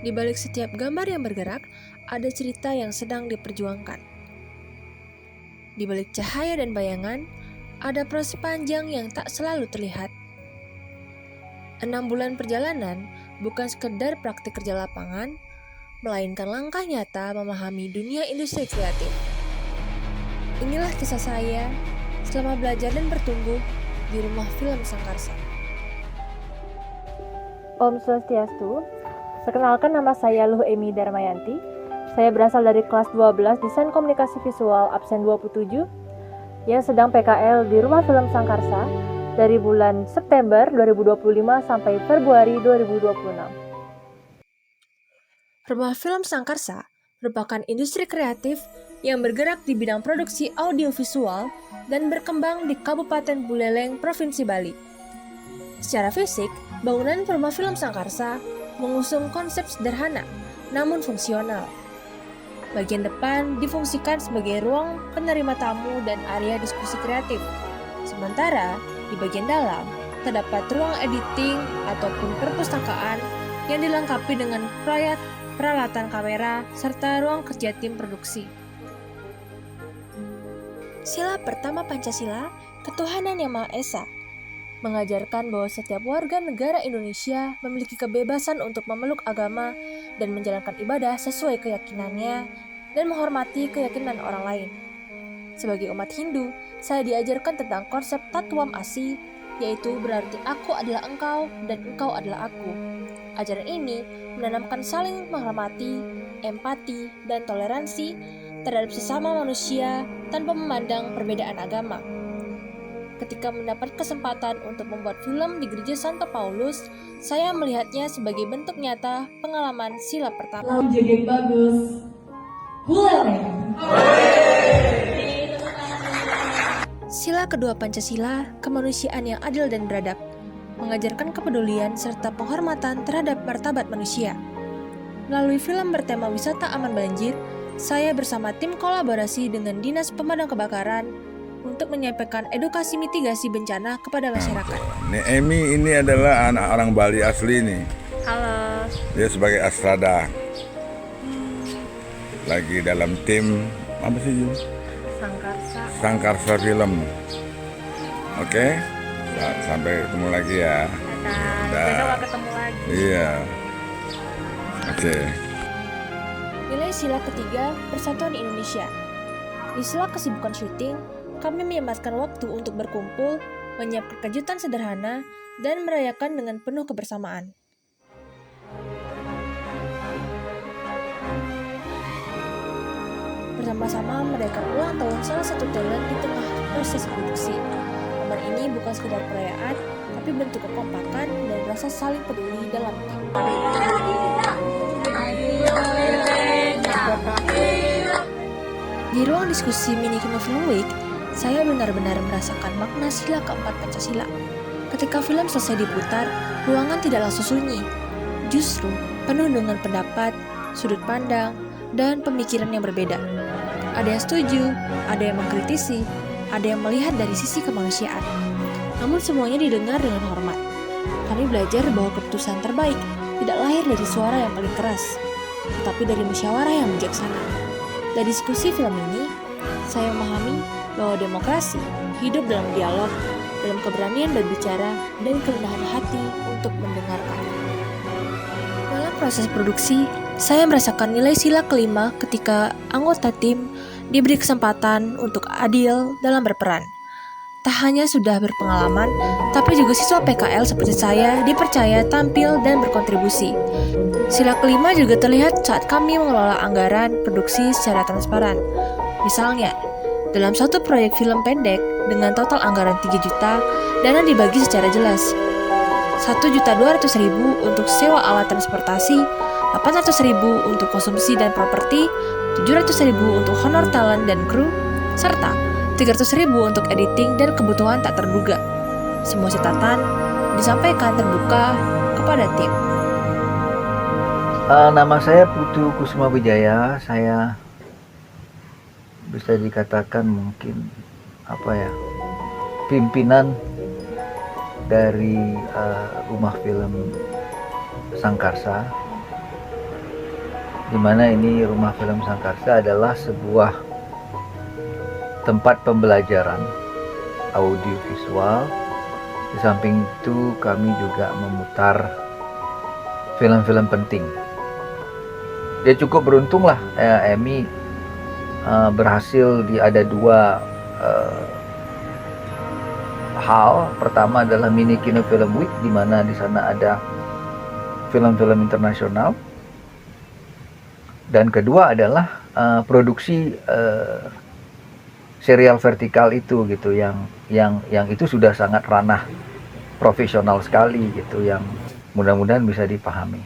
Di balik setiap gambar yang bergerak, ada cerita yang sedang diperjuangkan. Di balik cahaya dan bayangan, ada proses panjang yang tak selalu terlihat. 6 bulan perjalanan bukan sekedar praktik kerja lapangan, melainkan langkah nyata memahami dunia industri kreatif. Inilah kisah saya selama belajar dan bertumbuh di rumah film Sangkarsa. Om Swastiastu, perkenalkan nama saya Luh Emi Darmayanti. Saya berasal dari kelas 12 Desain Komunikasi Visual absen 27 yang sedang PKL di Rumah Film Sangkarsa dari bulan September 2025 sampai Februari 2026. Rumah Film Sangkarsa merupakan industri kreatif yang bergerak di bidang produksi audiovisual dan berkembang di Kabupaten Buleleng, Provinsi Bali. Secara fisik, bangunan Rumah Film Sangkarsa mengusung konsep sederhana namun fungsional. Bagian depan difungsikan sebagai ruang penerima tamu dan area diskusi kreatif. Sementara di bagian dalam terdapat ruang editing ataupun perpustakaan yang dilengkapi dengan peralatan kamera serta ruang kerja tim produksi. Sila pertama Pancasila, Ketuhanan Yang Maha Esa, mengajarkan bahwa setiap warga negara Indonesia memiliki kebebasan untuk memeluk agama dan menjalankan ibadah sesuai keyakinannya dan menghormati keyakinan orang lain. Sebagai umat Hindu, saya diajarkan tentang konsep Tattwam Asi, yaitu berarti aku adalah engkau dan engkau adalah aku. Ajaran ini menanamkan saling menghormati, empati, dan toleransi terhadap sesama manusia tanpa memandang perbedaan agama. Ketika mendapat kesempatan untuk membuat film di Gereja Santo Paulus, saya melihatnya sebagai bentuk nyata pengalaman sila pertama. Jadi yang bagus. Buleleng. Sila kedua Pancasila, kemanusiaan yang adil dan beradab, mengajarkan kepedulian serta penghormatan terhadap martabat manusia. Melalui film bertema wisata aman banjir, saya bersama tim kolaborasi dengan Dinas Pemadam Kebakaran untuk menyampaikan edukasi mitigasi bencana kepada masyarakat. Emi ini adalah anak orang Bali asli nih. Halo. Dia sebagai Astrada. Lagi dalam tim apa sih Ju? Sangkarsa Film. Oke? Sampai ketemu lagi ya. Besok ketemu lagi. Iya. Oke. Nilai sila ketiga, Persatuan Indonesia. Di sela kesibukan syuting, kami menyempatkan waktu untuk berkumpul, menyiapkan kejutan sederhana, dan merayakan dengan penuh kebersamaan. Bersama-sama merayakan ulang tahun salah satu talent di tengah proses produksi. Momen ini bukan sekedar perayaan, tapi bentuk kekompakan dan rasa saling peduli dalam tim. Di ruang diskusi Mini Kino Film Week, saya benar-benar merasakan makna sila keempat Pancasila. Ketika film selesai diputar, ruangan tidak langsung sunyi. Justru penuh dengan pendapat, sudut pandang, dan pemikiran yang berbeda. Ada yang setuju, ada yang mengkritisi, ada yang melihat dari sisi kemanusiaan. Namun semuanya didengar dengan hormat. Kami belajar bahwa keputusan terbaik tidak lahir dari suara yang paling keras, tetapi dari musyawarah yang bijaksana. Dari diskusi film ini, saya memahami bahwa demokrasi hidup dalam dialog, dalam keberanian berbicara, dan kerendahan hati untuk mendengarkan. Dalam proses produksi, saya merasakan nilai sila kelima ketika anggota tim diberi kesempatan untuk adil dalam berperan. Tak hanya sudah berpengalaman, tapi juga siswa PKL seperti saya dipercaya tampil dan berkontribusi. Sila kelima juga terlihat saat kami mengelola anggaran produksi secara transparan. Misalnya, dalam satu proyek film pendek dengan total anggaran 3 juta, dana dibagi secara jelas. 1.200.000 untuk sewa alat transportasi, 800.000 untuk konsumsi dan properti, 700.000 untuk honor talent dan kru, serta 300.000 untuk editing dan kebutuhan tak terduga. Semua catatan disampaikan terbuka kepada tim. Nama saya Putu Kusuma Wijaya. Saya bisa dikatakan mungkin pimpinan dari Rumah Film Sangkarsa di mana ini Rumah Film Sangkarsa adalah sebuah tempat pembelajaran audiovisual. Di samping itu kami juga memutar film-film penting. Dia cukup beruntung lah, Emmy berhasil ada dua hal. Pertama adalah Mini Kino Film Week, di mana di sana ada film-film internasional. Dan kedua adalah produksi serial vertikal itu gitu, yang itu sudah sangat ranah profesional sekali gitu, yang mudah-mudahan bisa dipahami.